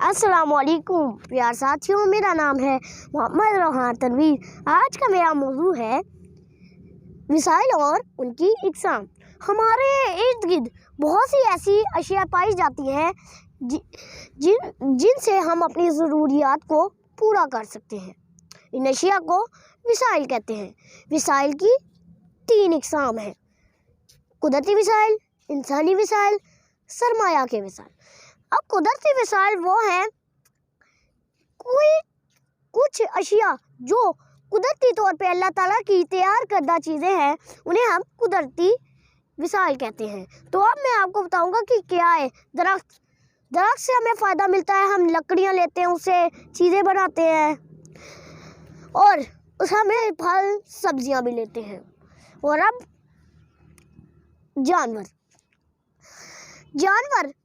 अस्सलाम वालेकुम प्यार साथियों, मेरा नाम है मोहम्मद रोहान तनवीर। आज का मेरा मौजू है वसाइल और उनकी इकसाम। हमारे इर्द गिर्द बहुत सी ऐसी अशिया पाई जाती हैं जिनसे हम अपनी ज़रूरियात को पूरा कर सकते हैं। इन अशिया को वसाइल कहते हैं। वसाइल की 3 इकसाम हैं: कुदरती वसाइल, इंसानी वसाइल, सरमाया के वसाइल। अब कुदरती वसाइल वो हैं कुछ अशिया जो कुदरती तौर पे अल्लाह ताला की तैयार करदा चीज़ें हैं, उन्हें हम कुदरती वसाइल कहते हैं। तो अब मैं आपको बताऊंगा कि क्या है। दरख्त से हमें फ़ायदा मिलता है, हम लकड़ियाँ लेते हैं, उससे चीज़ें बनाते हैं और उससे हमें फल सब्जियाँ भी लेते हैं। और अब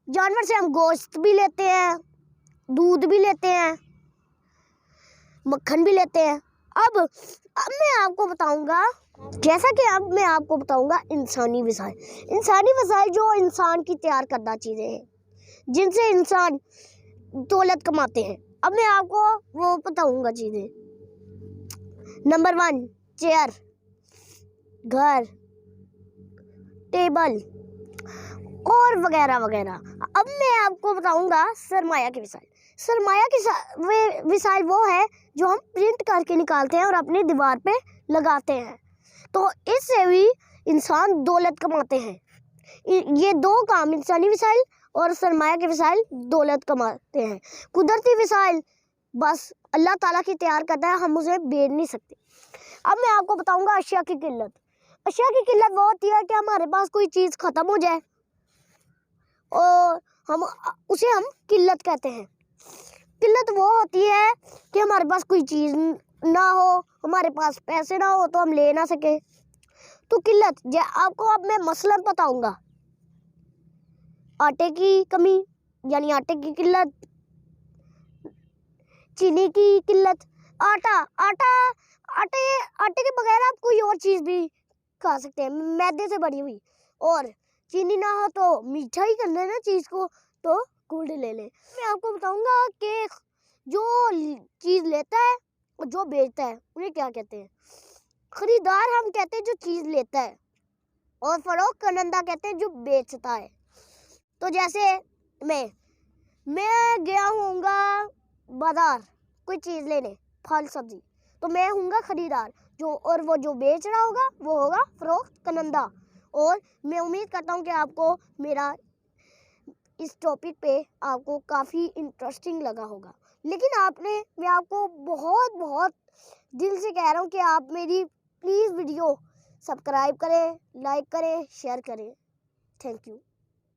जानवर से हम गोश्त भी लेते हैं, दूध भी लेते हैं, मक्खन भी लेते हैं। अब मैं आपको बताऊंगा इंसानी वसाइल जो इंसान की तैयार करदा चीज़ें हैं, जिनसे इंसान दौलत कमाते हैं। अब मैं आपको वो बताऊंगा चीज़ें। नंबर 1, चेयर, घर, टेबल और वगैरह वगैरह। अब मैं आपको बताऊंगा सरमाया की वसाइल। सरमाया की वसाइल वो है जो हम प्रिंट करके निकालते हैं और अपनी दीवार पे लगाते हैं, तो इससे भी इंसान दौलत कमाते हैं। ये 2 काम, इंसानी वसाइल और सरमाया के वसाइल, दौलत कमाते हैं। कुदरती वसाइल बस अल्लाह ताला की तैयार करता है, हम उसे बेच नहीं सकते। अब मैं आपको बताऊंगा अशिया की किल्लत। अशिया की किल्लत वो होती है कि हमारे पास कोई चीज़ ख़त्म हो जाए और उसे हम किल्लत कहते हैं। किल्लत वो होती है कि हमारे पास कोई चीज़ ना हो, हमारे पास पैसे ना हो तो हम ले ना सके, तो किल्लत। आपको अब मैं मसलन बताऊंगा। आटे की कमी यानी आटे की किल्लत, चीनी की किल्लत, आटे के बगैर आप कोई और चीज़ भी खा सकते हैं, मैदे से बनी हुई। और चीनी ना हो तो मीठा ही करना है ना चीज़ को, तो गुड़ ले लें। मैं आपको बताऊंगा कि जो चीज़ लेता है और जो बेचता है उन्हें क्या कहते हैं। खरीदार हम कहते हैं जो चीज़ लेता है, और फरोख्त करनंदा कहते हैं जो बेचता है। तो जैसे मैं गया हूँगा बाज़ार कोई चीज़ लेने, फल सब्जी, तो मैं हूँगा खरीदार, और वो जो बेच रहा होगा वो होगा फरोख्त करनंदा। और मैं उम्मीद करता हूँ कि आपको मेरा इस टॉपिक पे आपको काफ़ी इंटरेस्टिंग लगा होगा। लेकिन मैं आपको बहुत बहुत दिल से कह रहा हूँ कि आप मेरी प्लीज़ वीडियो सब्सक्राइब करें, लाइक करें, शेयर करें। Thank you.